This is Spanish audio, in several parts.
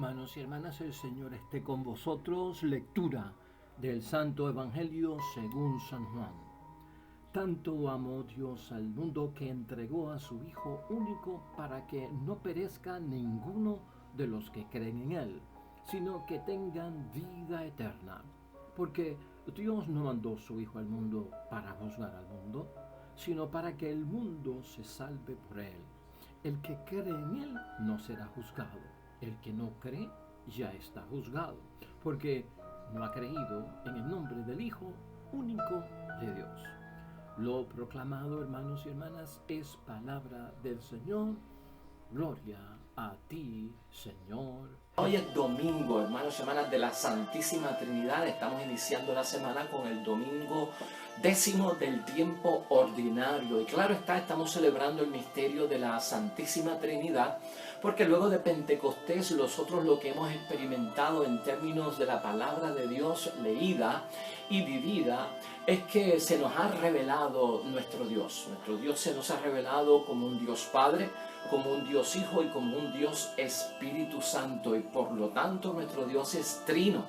hermanos y hermanas, el Señor esté con vosotros. Lectura del Santo Evangelio según San Juan. Tanto amó Dios al mundo que entregó a su Hijo único para que no perezca ninguno de los que creen en Él, sino que tengan vida eterna. Porque Dios no mandó su Hijo al mundo para juzgar al mundo, sino para que el mundo se salve por Él. El que cree en Él no será juzgado. El que no cree ya está juzgado, porque no ha creído en el nombre del Hijo único de Dios. Lo proclamado, hermanos y hermanas, es palabra del Señor. Gloria a ti, Señor. Hoy es domingo, hermanos y hermanas, de la Santísima Trinidad. Estamos iniciando la semana con el domingo 10 del tiempo ordinario. Y claro está, estamos celebrando el misterio de la Santísima Trinidad, porque luego de Pentecostés nosotros lo que hemos experimentado en términos de la palabra de Dios leída y vivida es que se nos ha revelado nuestro Dios. Nuestro Dios se nos ha revelado como un Dios Padre, como un Dios Hijo y como un Dios Espíritu Santo, y por lo tanto nuestro Dios es trino.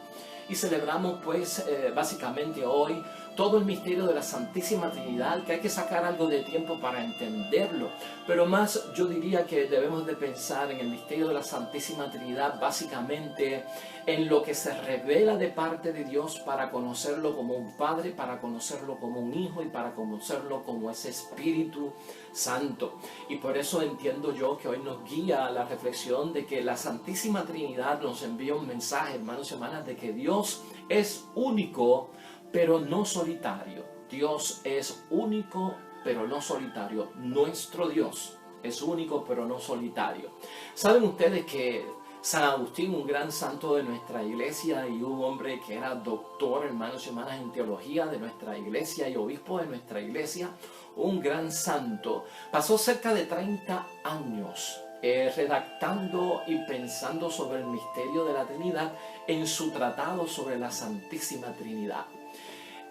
Y celebramos pues básicamente hoy todo el misterio de la Santísima Trinidad, que hay que sacar algo de tiempo para entenderlo, pero más yo diría que debemos de pensar en el misterio de la Santísima Trinidad básicamente en lo que se revela de parte de Dios para conocerlo como un Padre, para conocerlo como un Hijo y para conocerlo como ese Espíritu Santo. Y por eso entiendo yo que hoy nos guía la reflexión de que la Santísima Trinidad nos envía un mensaje, hermanos y hermanas, de que Dios es único, pero no solitario. Dios es único, pero no solitario. Nuestro Dios es único, pero no solitario. ¿Saben ustedes que San Agustín, un gran santo de nuestra iglesia y un hombre que era doctor, hermanos y hermanas, en teología de nuestra iglesia y obispo de nuestra iglesia, un gran santo, pasó cerca de 30 años redactando y pensando sobre el misterio de la Trinidad en su tratado sobre la Santísima Trinidad?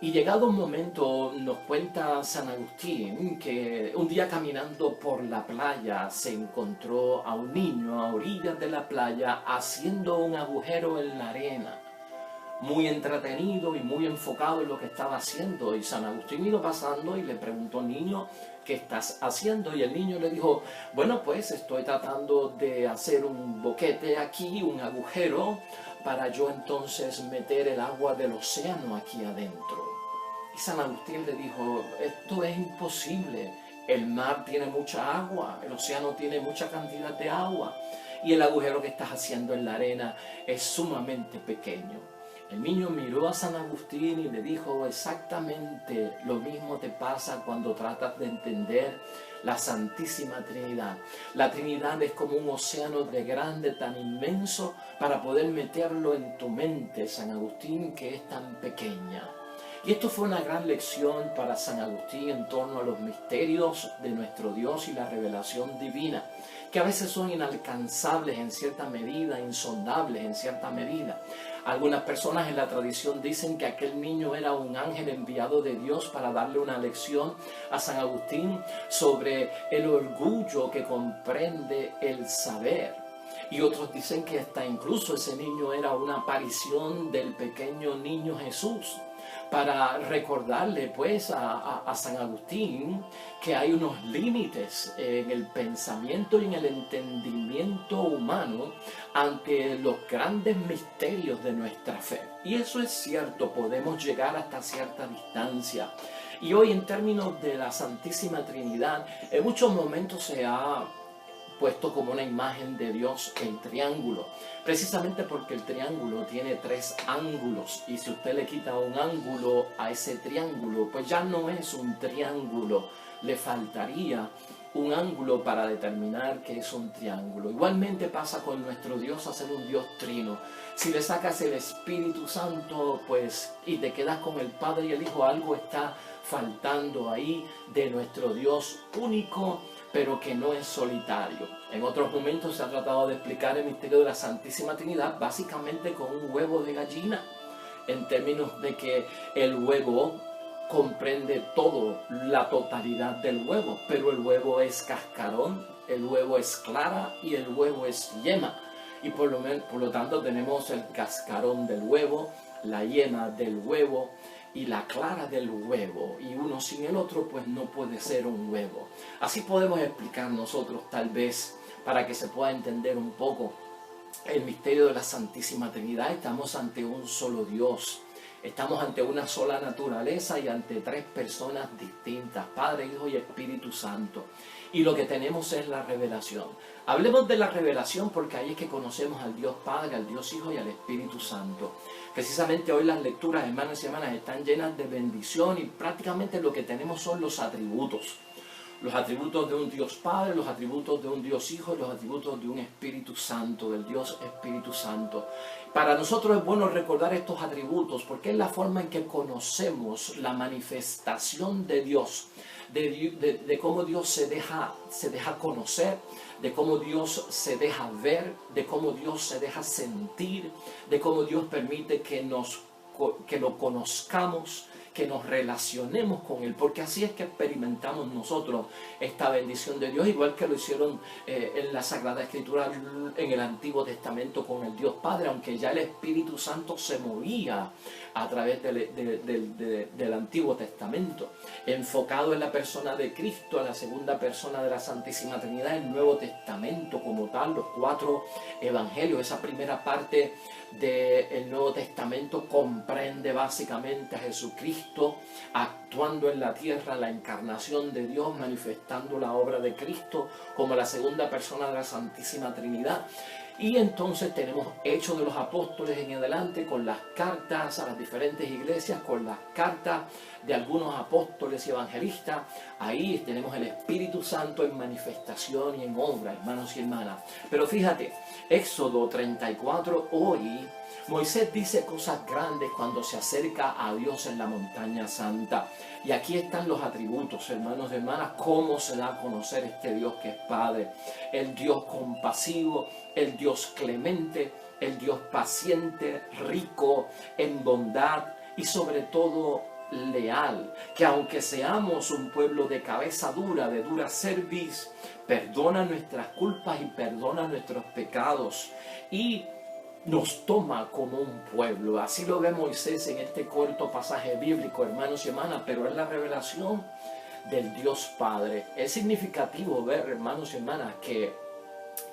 Y llegado un momento, nos cuenta San Agustín que un día caminando por la playa se encontró a un niño a orillas de la playa haciendo un agujero en la arena, muy entretenido y muy enfocado en lo que estaba haciendo. Y San Agustín iba pasando y le preguntó: niño, ¿qué estás haciendo? Y el niño le dijo: bueno, pues estoy tratando de hacer un boquete aquí, un agujero, para yo entonces meter el agua del océano aquí adentro. Y San Agustín le dijo: esto es imposible, el mar tiene mucha agua, el océano tiene mucha cantidad de agua, y el agujero que estás haciendo en la arena es sumamente pequeño. El niño miró a San Agustín y le dijo: exactamente lo mismo te pasa cuando tratas de entender la Santísima Trinidad. La Trinidad es como un océano de grande, tan inmenso, para poder meterlo en tu mente, San Agustín, que es tan pequeña. Y esto fue una gran lección para San Agustín en torno a los misterios de nuestro Dios y la revelación divina, que a veces son inalcanzables en cierta medida, insondables en cierta medida. Algunas personas en la tradición dicen que aquel niño era un ángel enviado de Dios para darle una lección a San Agustín sobre el orgullo que comprende el saber. Y otros dicen que hasta incluso ese niño era una aparición del pequeño niño Jesús, para recordarle pues a San Agustín que hay unos límites en el pensamiento y en el entendimiento humano ante los grandes misterios de nuestra fe. Y eso es cierto, podemos llegar hasta cierta distancia. Y hoy, en términos de la Santísima Trinidad, en muchos momentos se ha puesto como una imagen de Dios el triángulo, precisamente porque el triángulo tiene 3 ángulos, y si usted le quita un ángulo a ese triángulo, pues ya no es un triángulo, le faltaría un ángulo para determinar que es un triángulo. Igualmente pasa con nuestro Dios, a ser un Dios trino. Si le sacas el Espíritu Santo, pues, y te quedas con el Padre y el Hijo, algo está faltando ahí de nuestro Dios único, pero que no es solitario. En otros momentos se ha tratado de explicar el misterio de la Santísima Trinidad básicamente con un huevo de gallina, en términos de que el huevo comprende todo, la totalidad del huevo, pero el huevo es cascarón, el huevo es clara y el huevo es yema. y por lo tanto tenemos el cascarón del huevo, la yema del huevo y la clara del huevo, y uno sin el otro pues no puede ser un huevo. Así podemos explicar nosotros, tal vez, para que se pueda entender un poco el misterio de la Santísima Trinidad. Estamos ante un solo Dios, estamos ante una sola naturaleza y ante tres personas distintas, Padre, Hijo y Espíritu Santo. Y lo que tenemos es la revelación. Hablemos de la revelación porque ahí es que conocemos al Dios Padre, al Dios Hijo y al Espíritu Santo. Precisamente hoy las lecturas, hermanos y hermanas, están llenas de bendición y prácticamente lo que tenemos son los atributos. Los atributos de un Dios Padre, los atributos de un Dios Hijo y los atributos de un Espíritu Santo, del Dios Espíritu Santo. Para nosotros es bueno recordar estos atributos porque es la forma en que conocemos la manifestación de Dios, de cómo Dios se deja conocer, de cómo Dios se deja ver, de cómo Dios se deja sentir, de cómo Dios permite que lo conozcamos, que nos relacionemos con Él, porque así es que experimentamos nosotros esta bendición de Dios, igual que lo hicieron en la Sagrada Escritura en el Antiguo Testamento con el Dios Padre, aunque ya el Espíritu Santo se movía a través del Antiguo Testamento, enfocado en la persona de Cristo, la segunda persona de la Santísima Trinidad, el Nuevo Testamento como tal, los 4 evangelios. Esa primera parte del Nuevo Testamento comprende básicamente a Jesucristo actuando en la tierra, la encarnación de Dios, manifestando la obra de Cristo como la segunda persona de la Santísima Trinidad. Y entonces tenemos Hechos de los Apóstoles en adelante con las cartas a las diferentes iglesias, con las cartas de algunos apóstoles y evangelistas. Ahí tenemos el Espíritu Santo en manifestación y en obra, hermanos y hermanas. Pero fíjate, Éxodo 34, hoy Moisés dice cosas grandes cuando se acerca a Dios en la montaña santa. Y aquí están los atributos, hermanos y hermanas, cómo se da a conocer este Dios que es Padre. El Dios compasivo, el Dios clemente, el Dios paciente, rico en bondad y sobre todo leal. Que aunque seamos un pueblo de cabeza dura, de dura cerviz, perdona nuestras culpas y perdona nuestros pecados. Y nos toma como un pueblo. Así lo ve Moisés en este corto pasaje bíblico, hermanos y hermanas, pero es la revelación del Dios Padre. Es significativo ver, hermanos y hermanas, que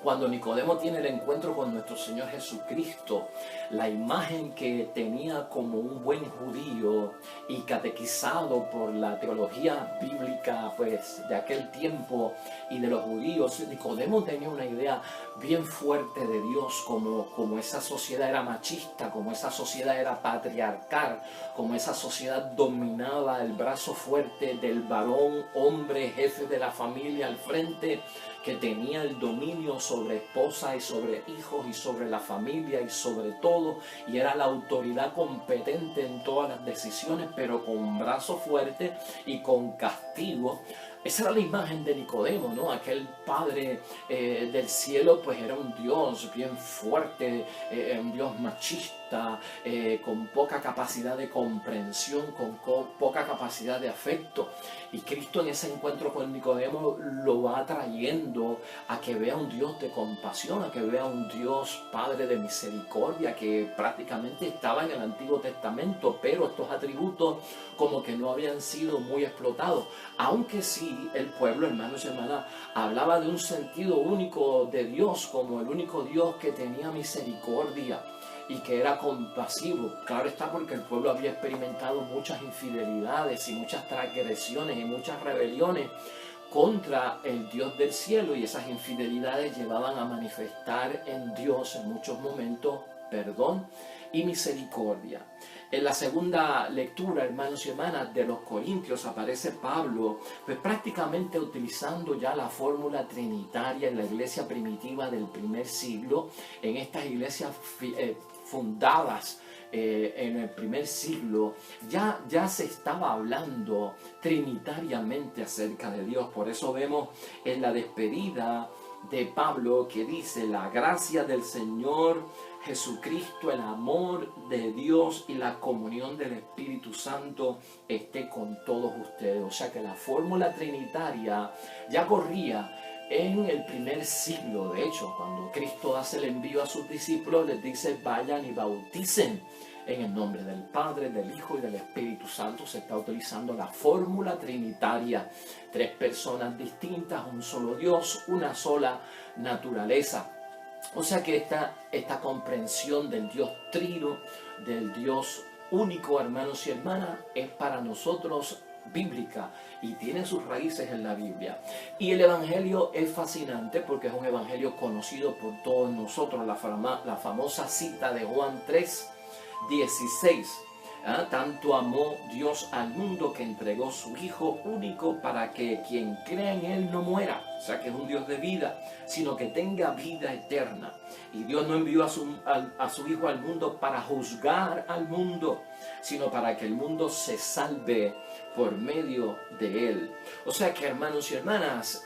cuando Nicodemo tiene el encuentro con nuestro Señor Jesucristo, la imagen que tenía como un buen judío y catequizado por la teología bíblica pues de aquel tiempo y de los judíos, Nicodemo tenía una idea bien fuerte de Dios, como esa sociedad era machista, como esa sociedad era patriarcal, como esa sociedad dominaba el brazo fuerte del varón, hombre, jefe de la familia al frente, que tenía el dominio sobre esposa y sobre hijos y sobre la familia y sobre todo, y era la autoridad competente en todas las decisiones, pero con brazo fuerte y con castigo. Esa era la imagen de Nicodemo, ¿no? Aquel padre del cielo, pues era un Dios bien fuerte, un Dios machista, con poca capacidad de comprensión, con poca capacidad de afecto. Y Cristo en ese encuentro con Nicodemo lo va atrayendo a que vea un Dios de compasión, a que vea un Dios Padre de misericordia, que prácticamente estaba en el Antiguo Testamento, pero estos atributos como que no habían sido muy explotados, aunque sí el pueblo, hermanos y hermanas, hablaba de un sentido único de Dios, como el único Dios que tenía misericordia y que era compasivo. Claro está, porque el pueblo había experimentado muchas infidelidades y muchas transgresiones y muchas rebeliones contra el Dios del cielo, y esas infidelidades llevaban a manifestar en Dios en muchos momentos perdón y misericordia. En la segunda lectura, hermanos y hermanas, de los Corintios aparece Pablo, pues prácticamente utilizando ya la fórmula trinitaria en la iglesia primitiva del primer siglo, en estas iglesias fundadas en el primer siglo, ya se estaba hablando trinitariamente acerca de Dios. Por eso vemos en la despedida de Pablo que dice: la gracia del Señor Jesucristo, el amor de Dios y la comunión del Espíritu Santo esté con todos ustedes. O sea que la fórmula trinitaria ya corría en el primer siglo. De hecho, cuando Cristo hace el envío a sus discípulos, les dice: vayan y bauticen en el nombre del Padre, del Hijo y del Espíritu Santo. Se está utilizando la fórmula trinitaria: 3 personas distintas, un solo Dios, una sola naturaleza. O sea que esta comprensión del Dios trino, del Dios único, hermanos y hermanas, es para nosotros bíblica y tiene sus raíces en la Biblia. Y el Evangelio es fascinante porque es un Evangelio conocido por todos nosotros. La famosa cita de Juan 3:16. Tanto amó Dios al mundo que entregó su Hijo único para que quien crea en Él no muera, o sea que es un Dios de vida, sino que tenga vida eterna. Y Dios no envió a su Hijo al mundo para juzgar al mundo, sino para que el mundo se salve por medio de Él. O sea que, hermanos y hermanas,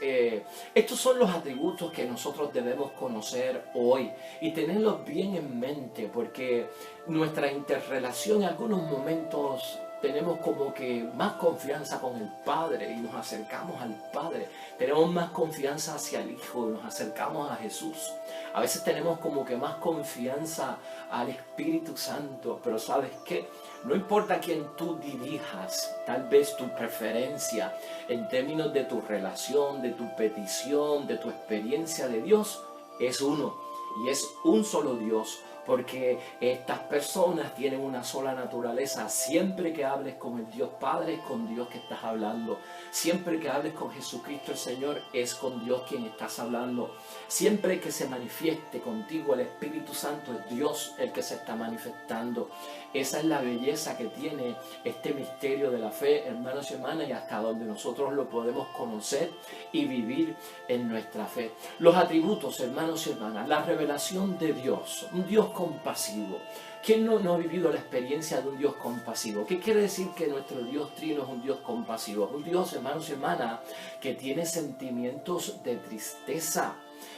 estos son los atributos que nosotros debemos conocer hoy y tenerlos bien en mente, porque nuestra interrelación en algunos momentos tenemos como que más confianza con el Padre y nos acercamos al Padre. Tenemos más confianza hacia el Hijo y nos acercamos a Jesús. A veces tenemos como que más confianza al Espíritu Santo, pero ¿sabes qué? No importa a quién tú dirijas, tal vez tu preferencia en términos de tu relación, de tu petición, de tu experiencia de Dios, es uno y es un solo Dios. Porque estas personas tienen una sola naturaleza. Siempre que hables con el Dios Padre, es con Dios que estás hablando. Siempre que hables con Jesucristo el Señor, es con Dios quien estás hablando. Siempre que se manifieste contigo el Espíritu Santo, es Dios el que se está manifestando. Esa es la belleza que tiene este misterio de la fe, hermanos y hermanas, y hasta donde nosotros lo podemos conocer y vivir en nuestra fe. Los atributos, hermanos y hermanas, la revelación de Dios, un Dios compasivo. ¿Quién no ha vivido la experiencia de un Dios compasivo? ¿Qué quiere decir que nuestro Dios trino es un Dios compasivo? Un Dios, hermanos y hermanas, que tiene sentimientos de tristeza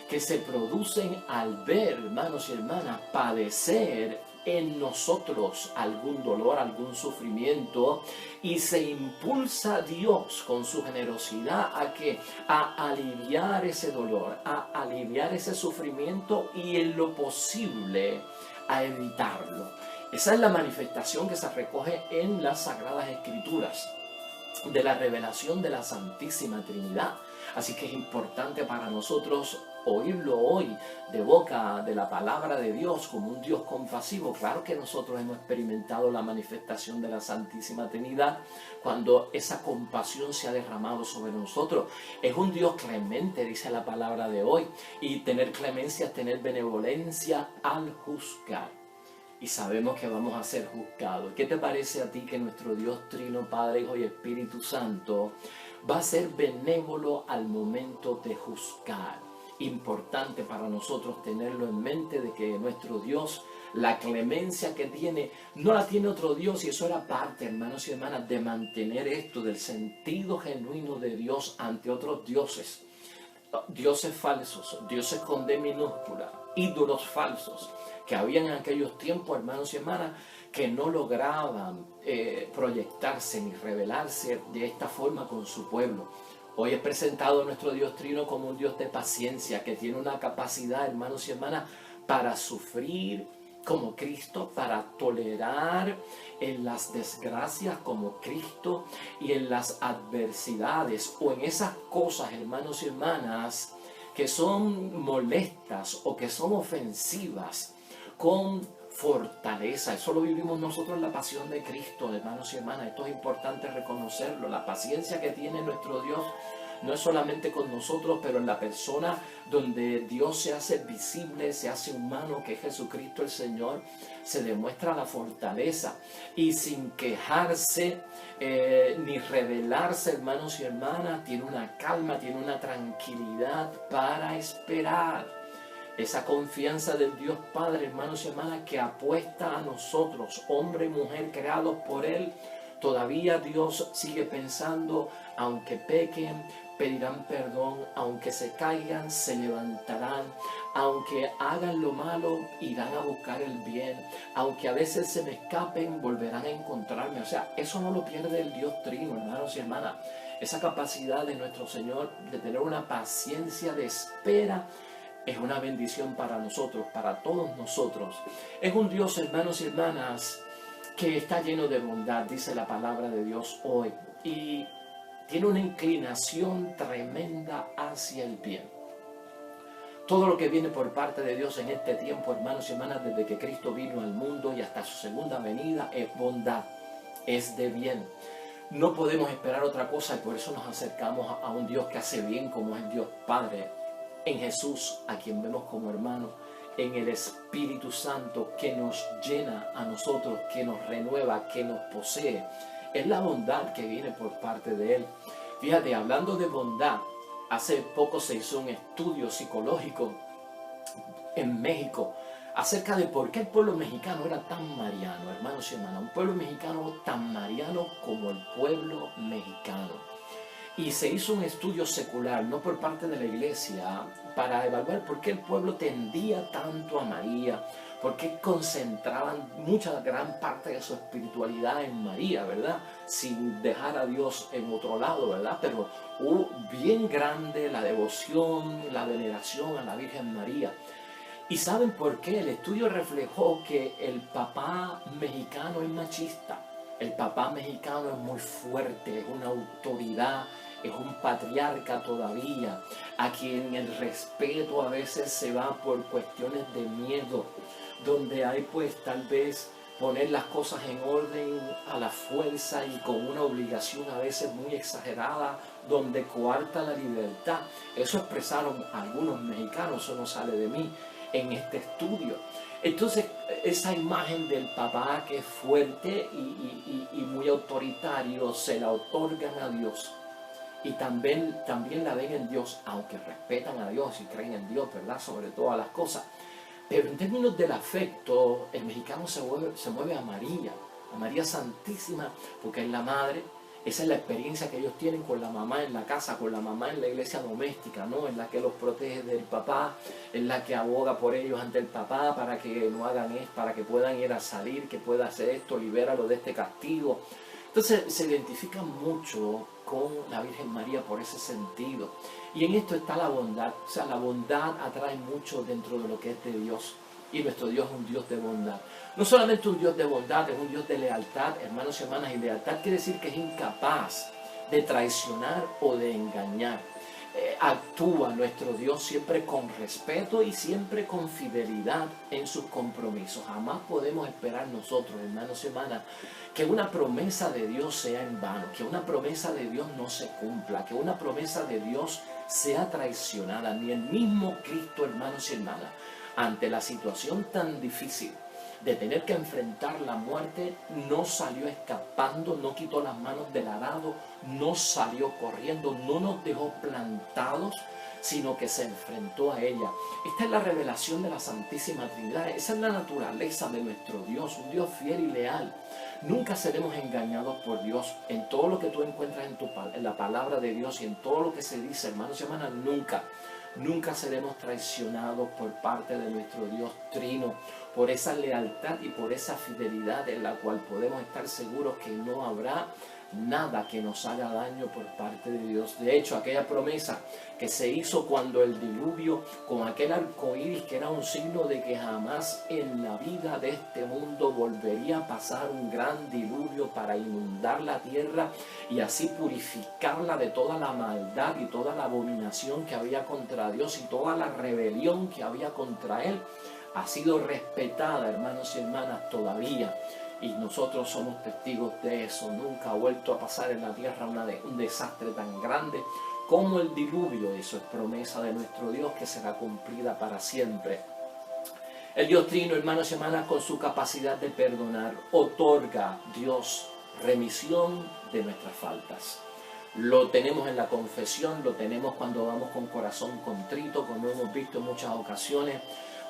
que se producen al ver, hermanos y hermanas, padecer en nosotros algún dolor, algún sufrimiento, y se impulsa Dios con su generosidad a aliviar ese dolor, a aliviar ese sufrimiento y en lo posible a evitarlo. Esa es la manifestación que se recoge en las Sagradas Escrituras de la revelación de la Santísima Trinidad. Así que es importante para nosotros oírlo hoy de boca de la palabra de Dios como un Dios compasivo. Claro que nosotros hemos experimentado la manifestación de la Santísima Trinidad cuando esa compasión se ha derramado sobre nosotros. Es un Dios clemente, dice la palabra de hoy, y tener clemencia es tener benevolencia al juzgar. Y sabemos que vamos a ser juzgados. ¿Qué te parece a ti que nuestro Dios Trino, Padre, Hijo y Espíritu Santo va a ser benévolo al momento de juzgar? Importante para nosotros tenerlo en mente de que nuestro Dios, la clemencia que tiene, no la tiene otro Dios, y eso era parte, hermanos y hermanas, de mantener esto del sentido genuino de Dios ante otros dioses. Dioses falsos, dioses con D minúscula, ídolos falsos que habían en aquellos tiempos, hermanos y hermanas, que no lograban proyectarse ni revelarse de esta forma con su pueblo. Hoy es presentado a nuestro Dios Trino como un Dios de paciencia, que tiene una capacidad, hermanos y hermanas, para sufrir como Cristo, para tolerar en las desgracias como Cristo y en las adversidades o en esas cosas, hermanos y hermanas, que son molestas o que son ofensivas, con fortaleza. Eso lo vivimos nosotros en la pasión de Cristo, hermanos y hermanas. Esto es importante reconocerlo. La paciencia que tiene nuestro Dios no es solamente con nosotros, pero en la persona donde Dios se hace visible, se hace humano, que es Jesucristo el Señor, se demuestra la fortaleza. Y sin quejarse ni rebelarse, hermanos y hermanas, tiene una calma, tiene una tranquilidad para esperar. Esa confianza del Dios Padre, hermanos y hermanas, que apuesta a nosotros, hombre y mujer creados por Él. Todavía Dios sigue pensando, aunque pequen, pedirán perdón, aunque se caigan, se levantarán, aunque hagan lo malo, irán a buscar el bien, aunque a veces se me escapen, volverán a encontrarme. O sea, eso no lo pierde el Dios Trino, hermanos y hermanas. esa capacidad de nuestro Señor de tener una paciencia de espera es una bendición para nosotros, para todos nosotros. Es un Dios, hermanos y hermanas, que está lleno de bondad, dice la palabra de Dios hoy, y tiene una inclinación tremenda hacia el bien. Todo lo que viene por parte de Dios en este tiempo, hermanos y hermanas, desde que Cristo vino al mundo y hasta su segunda venida, es bondad, es de bien. No podemos esperar otra cosa y por eso nos acercamos a un Dios que hace bien, como es Dios Padre, en Jesús, a quien vemos como hermano, en el Espíritu Santo que nos llena a nosotros, que nos renueva, que nos posee. Es la bondad que viene por parte de Él. Fíjate, hablando de bondad, hace poco se hizo un estudio psicológico en México acerca de por qué el pueblo mexicano era tan mariano, hermanos y hermanas. Un pueblo mexicano tan mariano como el pueblo mexicano. Y se hizo un estudio secular, no por parte de la iglesia, para evaluar por qué el pueblo tendía tanto a María, por qué concentraban gran parte de su espiritualidad en María, ¿verdad? Sin dejar a Dios en otro lado, ¿verdad? Pero bien grande la devoción, la veneración a la Virgen María. ¿Y saben por qué? El estudio reflejó que el papá mexicano es machista. El papá mexicano es muy fuerte, es una autoridad, es un patriarca todavía, a quien el respeto a veces se va por cuestiones de miedo, donde hay pues tal vez poner las cosas en orden a la fuerza y con una obligación a veces muy exagerada, donde coarta la libertad. Eso expresaron algunos mexicanos, eso no sale de mí, en este estudio. Entonces, esa imagen del papá que es fuerte y muy autoritario, se la otorgan a Dios. Y también la ven en Dios, aunque respetan a Dios y creen en Dios, ¿verdad? Sobre todas las cosas. Pero en términos del afecto, el mexicano se mueve a María Santísima, porque es la madre. Esa es la experiencia que ellos tienen con la mamá en la casa, con la mamá en la iglesia doméstica, ¿no? En la que los protege del papá, en la que aboga por ellos ante el papá para que no hagan esto, para que puedan ir a salir, que pueda hacer esto, libéralo de este castigo. Entonces se identifican mucho con la Virgen María por ese sentido. Y en esto está la bondad. O sea, la bondad atrae mucho dentro de lo que es de Dios. Y nuestro Dios es un Dios de bondad. No solamente un Dios de bondad, es un Dios de lealtad, hermanos y hermanas. Y lealtad quiere decir que es incapaz de traicionar o de engañar. Actúa nuestro Dios siempre con respeto y siempre con fidelidad en sus compromisos. Jamás podemos esperar nosotros, hermanos y hermanas, que una promesa de Dios sea en vano, que una promesa de Dios no se cumpla, que una promesa de Dios sea traicionada. Ni el mismo Cristo, hermanos y hermanas, ante la situación tan difícil de tener que enfrentar la muerte, no salió escapando, no quitó las manos del arado, no salió corriendo, no nos dejó plantados, sino que se enfrentó a ella. Esta es la revelación de la Santísima Trinidad. Esa es la naturaleza de nuestro Dios, un Dios fiel y leal. Nunca seremos engañados por Dios. En todo lo que tú encuentras en la palabra de Dios y en todo lo que se dice, hermanos y hermanas, nunca seremos traicionados por parte de nuestro Dios Trino, por esa lealtad y por esa fidelidad en la cual podemos estar seguros que no habrá nada que nos haga daño por parte de Dios. De hecho, aquella promesa que se hizo cuando el diluvio, con aquel arco iris que era un signo de que jamás en la vida de este mundo volvería a pasar un gran diluvio para inundar la tierra y así purificarla de toda la maldad y toda la abominación que había contra Dios y toda la rebelión que había contra Él, ha sido respetada, hermanos y hermanas, todavía. Y nosotros somos testigos de eso. Nunca ha vuelto a pasar en la tierra un desastre tan grande como el diluvio. Eso es promesa de nuestro Dios que será cumplida para siempre. El Dios Trino, hermanos y hermanas, con su capacidad de perdonar, otorga Dios remisión de nuestras faltas. Lo tenemos en la confesión, lo tenemos cuando vamos con corazón contrito, como hemos visto en muchas ocasiones.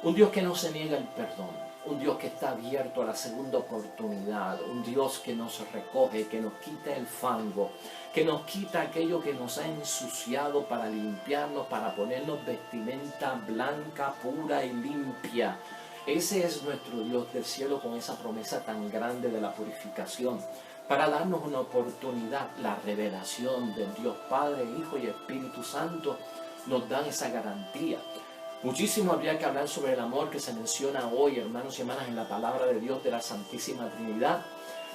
Un Dios que no se niega el perdón, un Dios que está abierto a la segunda oportunidad, un Dios que nos recoge, que nos quita el fango, que nos quita aquello que nos ha ensuciado para limpiarnos, para ponernos vestimenta blanca, pura y limpia. Ese es nuestro Dios del cielo con esa promesa tan grande de la purificación. para darnos una oportunidad. La revelación del Dios Padre, Hijo y Espíritu Santo nos dan esa garantía. Muchísimo habría que hablar sobre el amor que se menciona hoy, hermanos y hermanas, en la palabra de Dios de la Santísima Trinidad.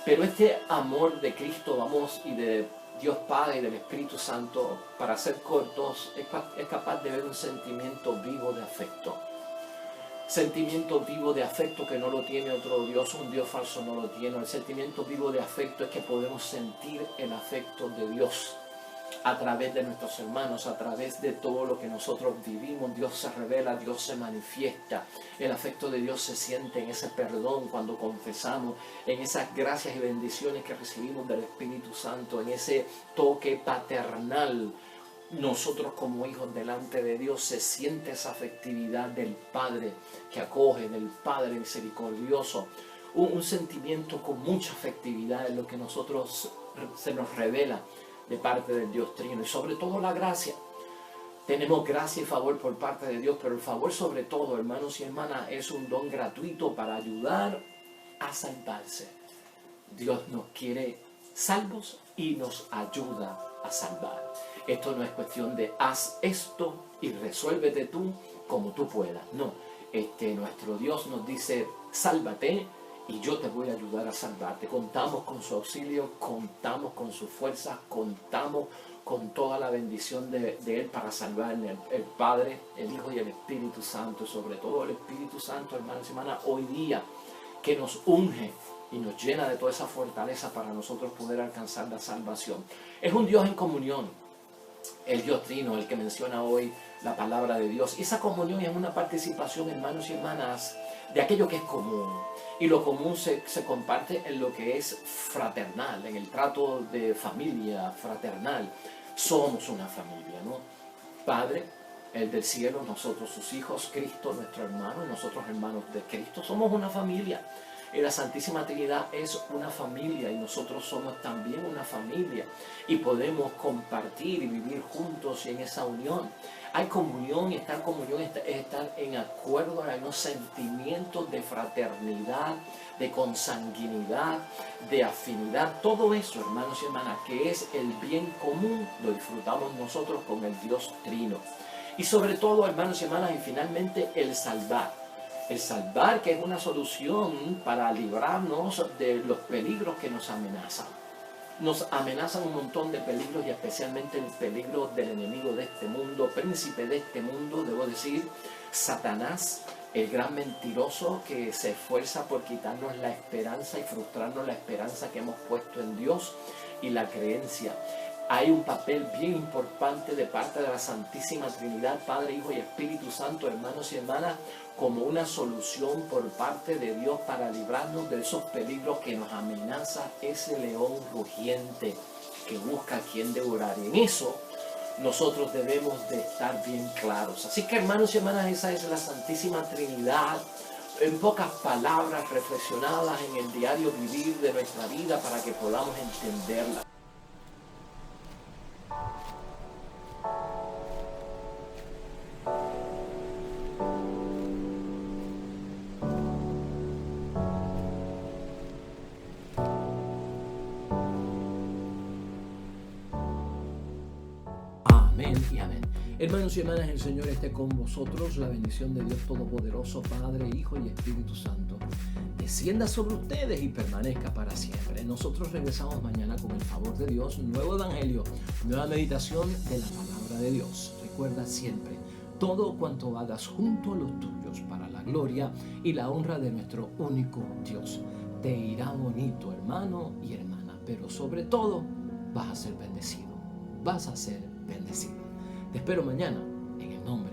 Pero este amor de Cristo, y de Dios Padre y del Espíritu Santo, para ser cortos, es capaz de ver un sentimiento vivo de afecto. Sentimiento vivo de afecto que no lo tiene otro Dios, un Dios falso no lo tiene. El sentimiento vivo de afecto es que podemos sentir el afecto de Dios a través de nuestros hermanos, a través de todo lo que nosotros vivimos. Dios se revela, Dios se manifiesta. El afecto de Dios se siente en ese perdón cuando confesamos, en esas gracias y bendiciones que recibimos del Espíritu Santo, en ese toque paternal. Nosotros como hijos delante de Dios se siente esa afectividad del Padre que acoge, del Padre misericordioso. Un sentimiento con mucha afectividad en lo que se nos revela de parte del Dios Trino, y sobre todo la gracia. Tenemos gracia y favor por parte de Dios, pero el favor sobre todo, hermanos y hermanas, es un don gratuito para ayudar a salvarse. Dios nos quiere salvos y nos ayuda a salvar. Esto no es cuestión de haz esto y resuélvete tú como tú puedas. No, nuestro Dios nos dice sálvate y yo te voy a ayudar a salvarte. Contamos con su auxilio, contamos con su fuerza, contamos con toda la bendición de Él para salvarnos. El Padre, el Hijo y el Espíritu Santo, sobre todo el Espíritu Santo, hermanos y hermanas, hoy día que nos unge y nos llena de toda esa fortaleza para nosotros poder alcanzar la salvación. Es un Dios en comunión, el Dios Trino, el que menciona hoy la palabra de Dios. Y esa comunión es una participación, hermanos y hermanas, de aquello que es común. Y lo común se comparte en lo que es fraternal, en el trato de familia fraternal. Somos una familia, ¿no? Padre, el del cielo, nosotros sus hijos, Cristo nuestro hermano, nosotros hermanos de Cristo. Somos una familia. Y la Santísima Trinidad es una familia y nosotros somos también una familia. Y podemos compartir y vivir juntos en esa unión. Hay comunión y estar comunión es estar en acuerdo, hay unos sentimientos de fraternidad, de consanguinidad, de afinidad. Todo eso, hermanos y hermanas, que es el bien común, lo disfrutamos nosotros con el Dios Trino. Y sobre todo, hermanos y hermanas, y finalmente el salvar. El salvar, que es una solución para librarnos de los peligros que nos amenazan. Nos amenazan un montón de peligros y especialmente el peligro del enemigo de este mundo, príncipe de este mundo, debo decir, Satanás, el gran mentiroso que se esfuerza por quitarnos la esperanza y frustrarnos la esperanza que hemos puesto en Dios y la creencia. Hay un papel bien importante de parte de la Santísima Trinidad, Padre, Hijo y Espíritu Santo, hermanos y hermanas, como una solución por parte de Dios para librarnos de esos peligros que nos amenaza ese león rugiente que busca a quien devorar. Y en eso nosotros debemos de estar bien claros. Así que, hermanos y hermanas, esa es la Santísima Trinidad, en pocas palabras reflexionadas en el diario vivir de nuestra vida para que podamos entenderla. Amén y amén. Hermanos y hermanas, el Señor esté con vosotros. La bendición de Dios Todopoderoso, Padre, Hijo y Espíritu Santo, descienda sobre ustedes y permanezca para siempre. Nosotros regresamos mañana con el favor de Dios, nuevo evangelio, nueva meditación de la palabra de Dios. Recuerda siempre, todo cuanto hagas junto a los tuyos para la gloria y la honra de nuestro único Dios. Te irá bonito, hermano y hermana, pero sobre todo vas a ser bendecido. Vas a ser bendecido. Te espero mañana en el nombre